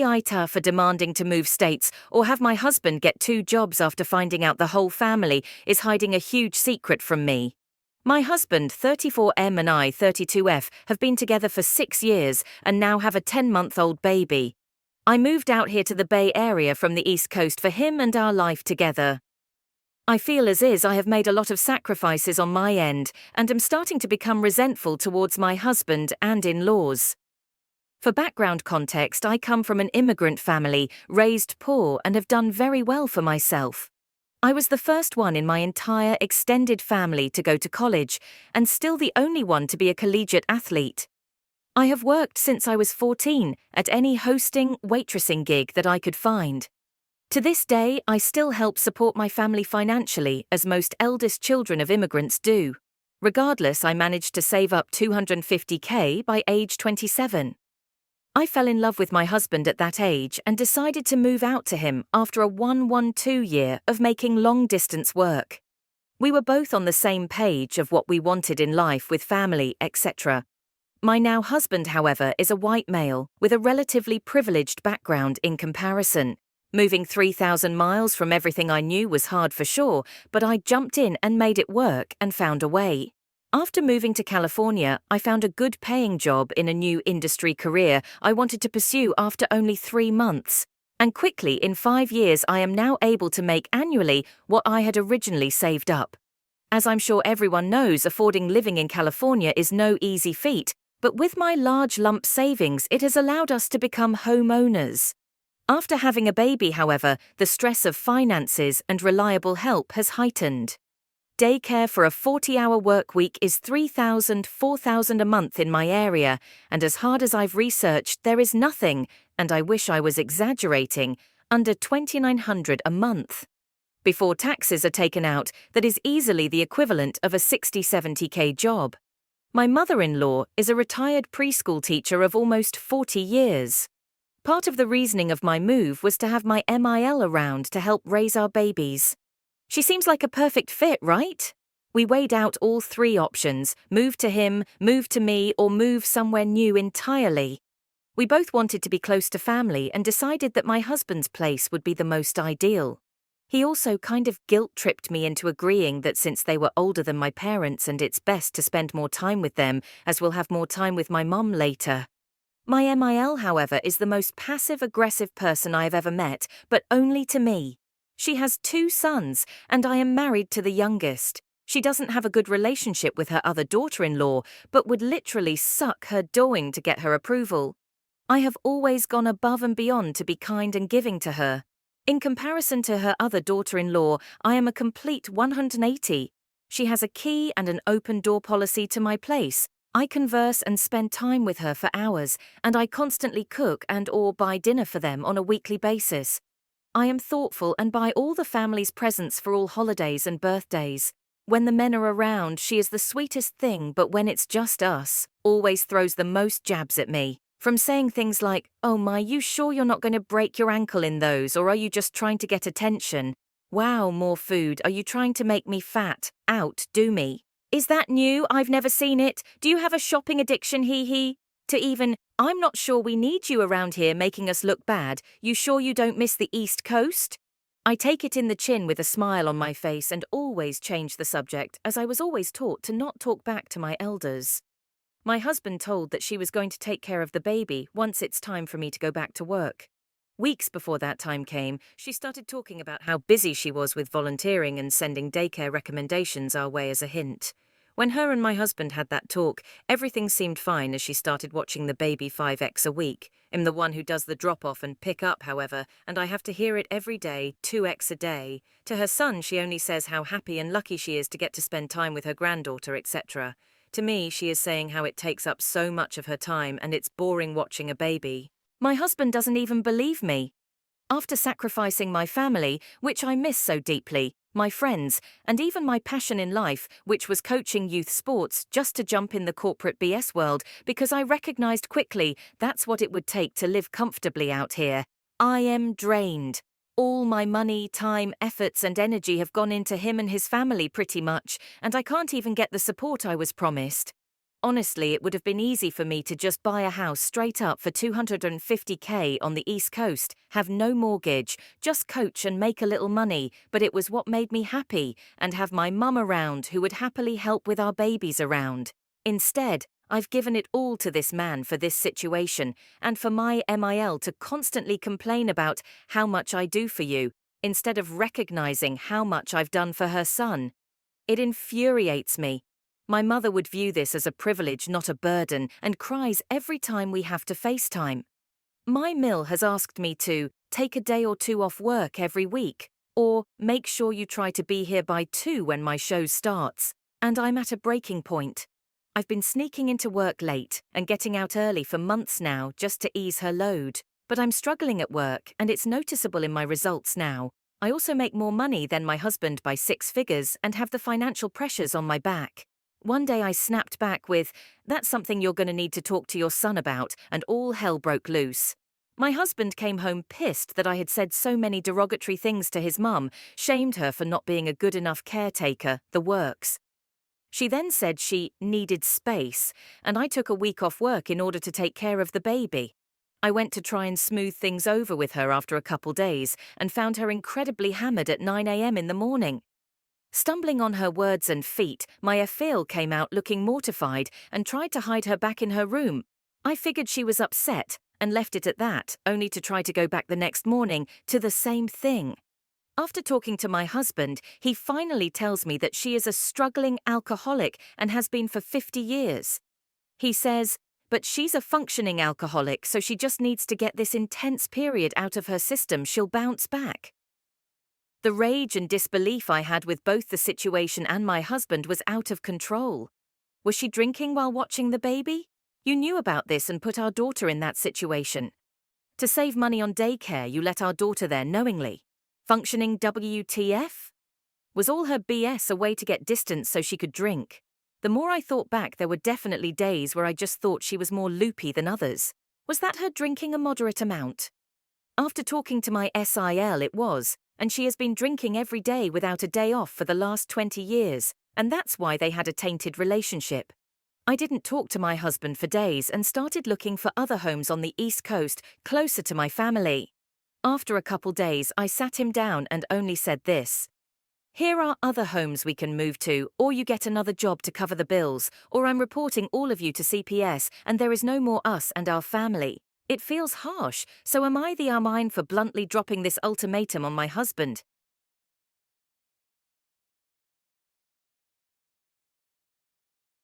pay AITAH for demanding to move states, or have my husband get 2 jobs after finding out the whole family is hiding a huge secret from me. My husband, 34M, and I, 32F, have been together for 6 years and now have a 10-month-old baby. I moved out here to the Bay Area from the East Coast for him and our life together. I feel as is I have made a lot of sacrifices on my end and am starting to become resentful towards my husband and in-laws. For background context, I come from an immigrant family, raised poor, and have done very well for myself. I was the first one in my entire extended family to go to college, and still the only one to be a collegiate athlete. I have worked since I was 14 at any hosting, waitressing gig that I could find. To this day, I still help support my family financially, as most eldest children of immigrants do. Regardless, I managed to save up $250K by age 27. I fell in love with my husband at that age and decided to move out to him after a 1-1-2 year of making long-distance work. We were both on the same page of what we wanted in life with family, etc. My now husband, however, is a white male with a relatively privileged background in comparison. Moving 3,000 miles from everything I knew was hard for sure, but I jumped in and made it work and found a way. After moving to California, I found a good paying job in a new industry career I wanted to pursue after only 3 months. And quickly, in 5 years, I am now able to make annually what I had originally saved up. As I'm sure everyone knows, affording living in California is no easy feat, but with my large lump savings, it has allowed us to become homeowners. After having a baby, however, the stress of finances and reliable help has heightened. Daycare for a 40-hour work week is $3,000–4,000 a month in my area, and as hard as I've researched, there is nothing, and I wish I was exaggerating, under $2,900 a month. Before taxes are taken out, that is easily the equivalent of a $60–70K job. My mother-in-law is a retired preschool teacher of almost 40 years. Part of the reasoning of my move was to have my MIL around to help raise our babies. She seems like a perfect fit, right? We weighed out all 3 options: move to him, move to me, or move somewhere new entirely. We both wanted to be close to family and decided that my husband's place would be the most ideal. He also kind of guilt-tripped me into agreeing that since they were older than my parents and it's best to spend more time with them, as we'll have more time with my mum later. My MIL, however, is the most passive-aggressive person I have ever met, but only to me. She has 2 sons, and I am married to the youngest. She doesn't have a good relationship with her other daughter-in-law, but would literally suck her doing to get her approval. I have always gone above and beyond to be kind and giving to her. In comparison to her other daughter-in-law, I am a complete 180. She has a key and an open door policy to my place. I converse and spend time with her for hours, and I constantly cook and/or buy dinner for them on a weekly basis. I am thoughtful and buy all the family's presents for all holidays and birthdays. When the men are around, she is the sweetest thing, but when it's just us, always throws the most jabs at me. From saying things like, "Oh my, you sure you're not going to break your ankle in those, or are you just trying to get attention? Wow, more food, are you trying to make me fat? Out, do me. Is that new? I've never seen it. Do you have a shopping addiction, hee?" To even, "I'm not sure we need you around here making us look bad. You sure you don't miss the East Coast?" I take it in the chin with a smile on my face and always change the subject, as I was always taught to not talk back to my elders. My husband told that she was going to take care of the baby once it's time for me to go back to work. Weeks before that time came, she started talking about how busy she was with volunteering and sending daycare recommendations our way as a hint. When her and my husband had that talk, everything seemed fine as she started watching the baby 5x a week. I'm the one who does the drop-off and pick-up, however, and I have to hear it every day, 2x a day. To her son, she only says how happy and lucky she is to get to spend time with her granddaughter, etc. To me, she is saying how it takes up so much of her time and it's boring watching a baby. My husband doesn't even believe me. After sacrificing my family, which I miss so deeply, my friends, and even my passion in life, which was coaching youth sports, just to jump in the corporate BS world because I recognized quickly that's what it would take to live comfortably out here, I am drained. All my money, time, efforts, and energy have gone into him and his family pretty much, and I can't even get the support I was promised. Honestly, it would have been easy for me to just buy a house straight up for $250K on the East Coast, have no mortgage, just coach and make a little money, but it was what made me happy, and have my mum around who would happily help with our babies around. Instead, I've given it all to this man for this situation, and for my MIL to constantly complain about how much I do for you, instead of recognizing how much I've done for her son. It infuriates me. My mother would view this as a privilege, not a burden, and cries every time we have to FaceTime. My mill has asked me to take a day or two off work every week, or make sure you try to be here by 2 when my show starts, and I'm at a breaking point. I've been sneaking into work late and getting out early for months now just to ease her load, but I'm struggling at work and it's noticeable in my results now. I also make more money than my husband by 6 figures and have the financial pressures on my back. One day I snapped back with, "That's something you're going to need to talk to your son about," and all hell broke loose. My husband came home pissed that I had said so many derogatory things to his mum, shamed her for not being a good enough caretaker, the works. She then said she needed space, and I took a week off work in order to take care of the baby. I went to try and smooth things over with her after a couple days and found her incredibly hammered at 9 a.m. in the morning. Stumbling on her words and feet, my Afil came out looking mortified and tried to hide her back in her room. I figured she was upset and left it at that, only to try to go back the next morning to the same thing. After talking to my husband, he finally tells me that she is a struggling alcoholic and has been for 50 years. He says, "But she's a functioning alcoholic, so she just needs to get this intense period out of her system, she'll bounce back." The rage and disbelief I had with both the situation and my husband was out of control. Was she drinking while watching the baby? You knew about this and put our daughter in that situation. To save money on daycare, you let our daughter there knowingly. Functioning WTF? Was all her BS a way to get distance so she could drink? The more I thought back, there were definitely days where I just thought she was more loopy than others. Was that her drinking a moderate amount? After talking to my SIL, it was, and she has been drinking every day without a day off for the last 20 years, and that's why they had a tainted relationship. I didn't talk to my husband for days and started looking for other homes on the East Coast closer to my family. After a couple days, I sat him down and only said this: "Here are other homes we can move to, or you get another job to cover the bills, or I'm reporting all of you to CPS and there is no more us and our family. It feels harsh, so am I the Armine for bluntly dropping this ultimatum on my husband?